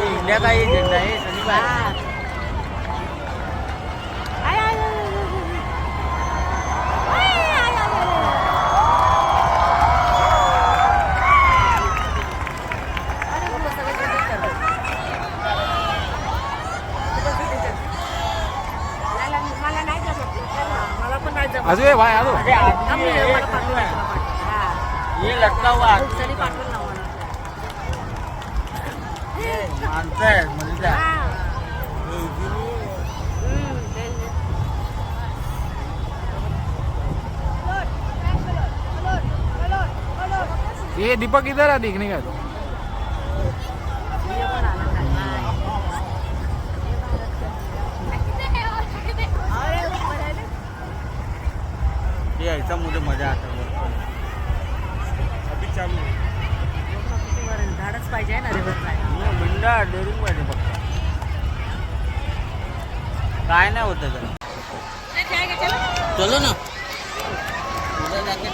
India का ये झंडा है शनिवार। अजय भाई आलो ये लगता हुआ मानता है मिलता ये दीपक इधर है देखने का। ये ऐसा मुझे मजा आता है। अभी चालू झाडच पाहिजे ना रिव्हर मिंडा डेअरिंग पाहिजे फक्त काय नाही होतं जरा चलो ना उद्या जाके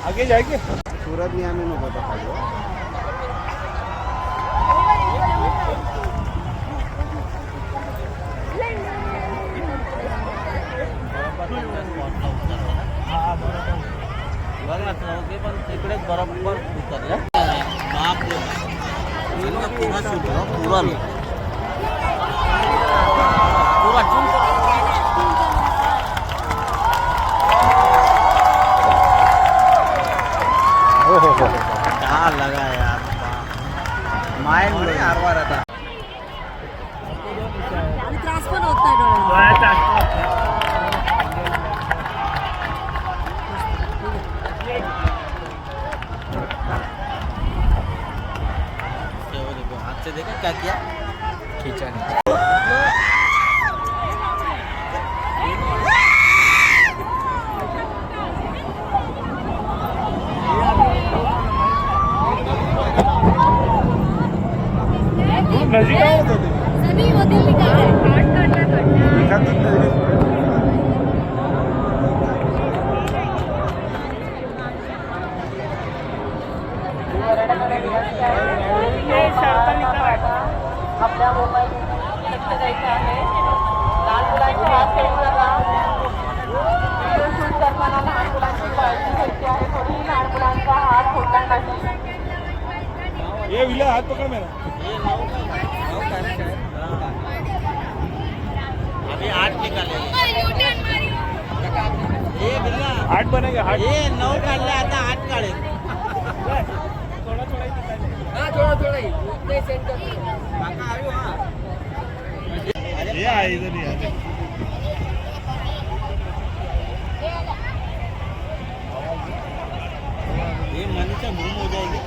आगे जाएंगे। सूरत में हमें नको था खाली पण तिकडे बरोबर उतरलं बाप पूरा सुटला पूरा पूरा क्या लगा यार माइंड में हर बार आता त्रास पण होत नाही डोळ्याला। हाथ से देखा क्या किया खींचा नहीं। नजीक आओ तो सभी वो दिल निकाल है काट आपल्या मोबाईल लक्ष द्यायचं आहे। लहान मुलांची हात ठेवू नका। व्हिडिओ शूट करताना लहान मुलांची काळजी घ्यायची आहे। थोडी लहान मुलांचा हात होता नाही। ये विला हाथ पकड़ मेरा। अभी 8 निकाले ये बिल्ला 8 बनेगा 8 ये 9 काढले आता 8 काढे थोड़ा थोड़ा ही निकाले। हां थोड़ा ही उतने सेंड कर काका आयो हां ये आ इधर ही आ ये मनीषा गुम हो जाएगी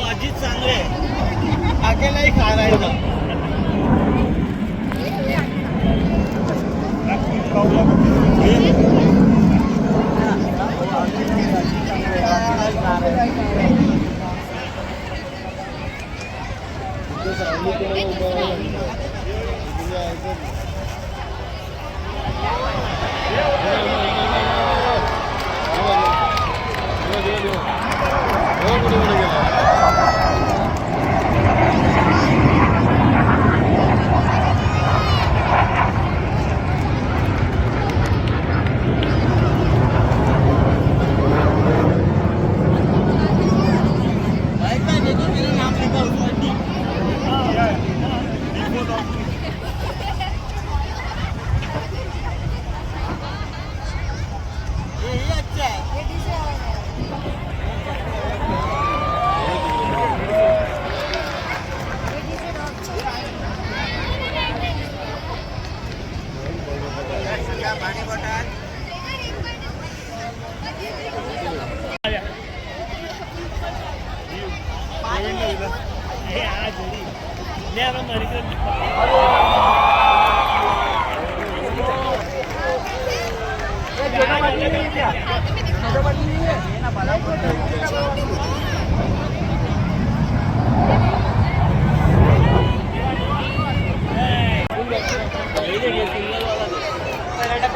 अजित चांगले अकेलाही खायला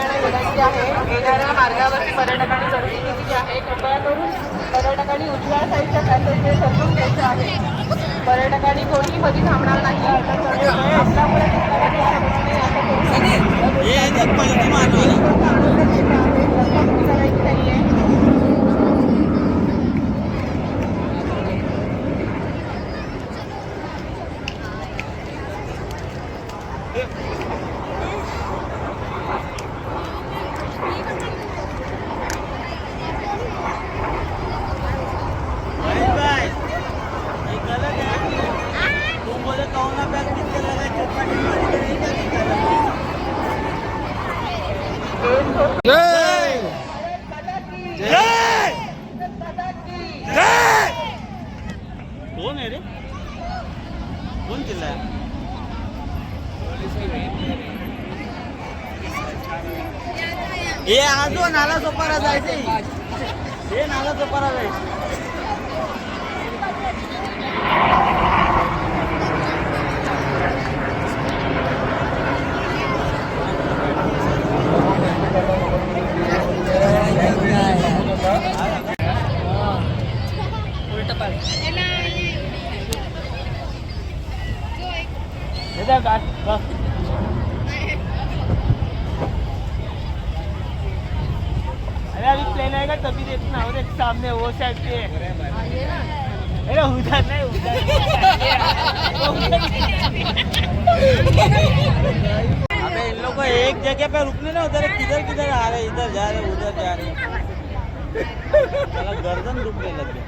येणाऱ्या मार्गावरती पर्यटकांनी गर्दी केलेली आहे. कृपया करून पर्यटकांनी उजव्या साईडच्या पॅसेजने समजून घ्यायचं आहे. पर्यटकांनी कोणीही मध्ये थांबणार नाही. आपला कोण आहे रे कोण जिल्हा हे आजो नाला सोपारा जायचे हे नाला सोपारा जायचे अरे अभी प्लेन आएगा तभी देखना और एक सामने वो साइड पे अरे उधर नहीं अबे इन लोग को एक जगह पे रुकने ना उधर किधर किधर आ रहे इधर जा रहे उधर जा रहे गर्दन दुखने लगे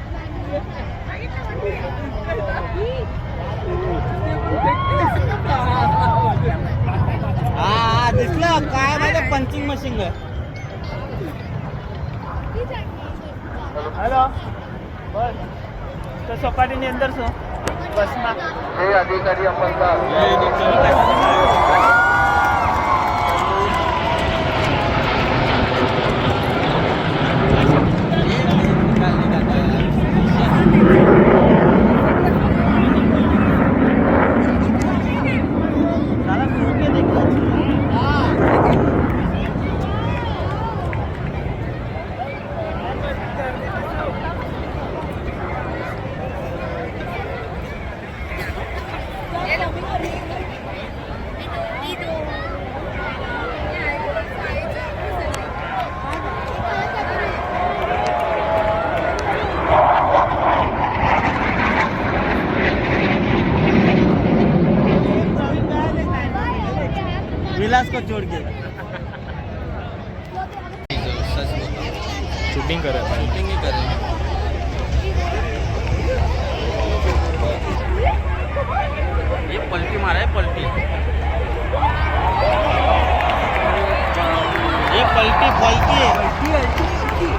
हा दिसलं काय माझ्या पंचिंग मशीन हेलो बस तो सपाटीની અંદર છો બસમાં हे अधिकारी अंमलदार विलास को छोड़ के शूटिंग कर रहा है शूटिंग ही कर रहे हैं ये पलटी मारा है पलटी ये पलटी पलटी है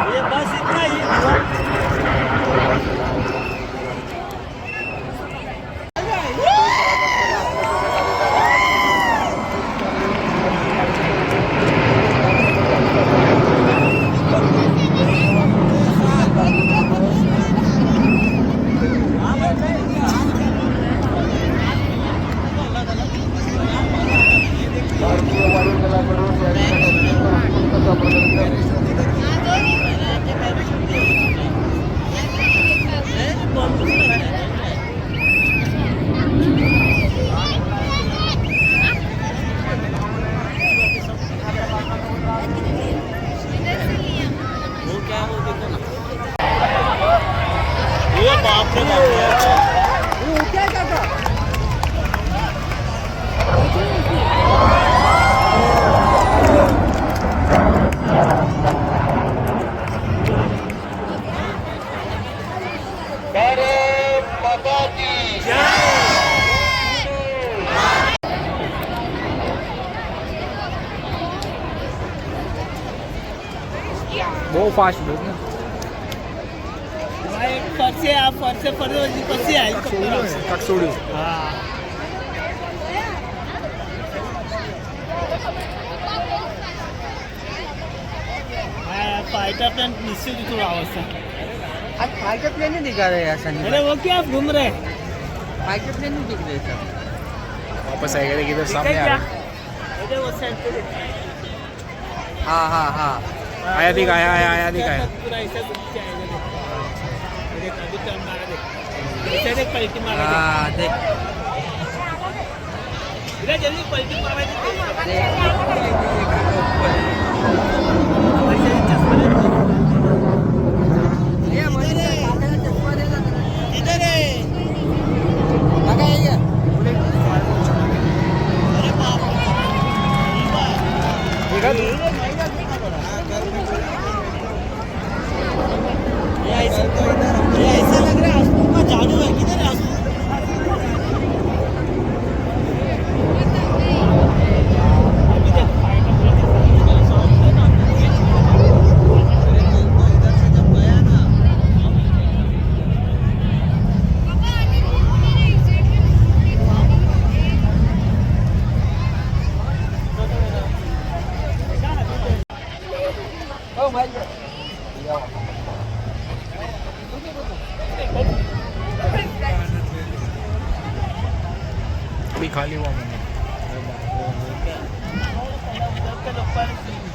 ये बस इतना ही हुआ। भारतीय वायुदलाकडून या ठिकाणी पुस्तकाचं प्रदर्शन वो क्या वो देखो ना ये बाप रे बाप भारत माता की बहुत फास्ट लोग ना फरसे आप फरसे फरसे कसे आहे सोडू फाइटर प्लेन नीचे भी थोड़ा अवस्था आज फाइटर प्लेन नहीं दिखा रहे यार सनी अरे वो क्या आप घूम रहे फाइटर प्लेन नहीं दिख रहे सब वापस आएगा देखिए इधर सामने आ रहा है। अरे वो साइड पे हाँ हाँ हाँ आया दिख आया दिख आया पूरा ऐसा घूम के आएगा देख अभी टर्न मारा देख ऐसे देख पलटी मारा हाँ देख इधर जल्दी पलटी मारा देख इधर है लगा है क्या अरे बाप ये ऐसा लग रहा है आसमान का जादू है किधर है आसमान अभी देख इधर से जब गया ना अभी खाली हुआ मैंने लोग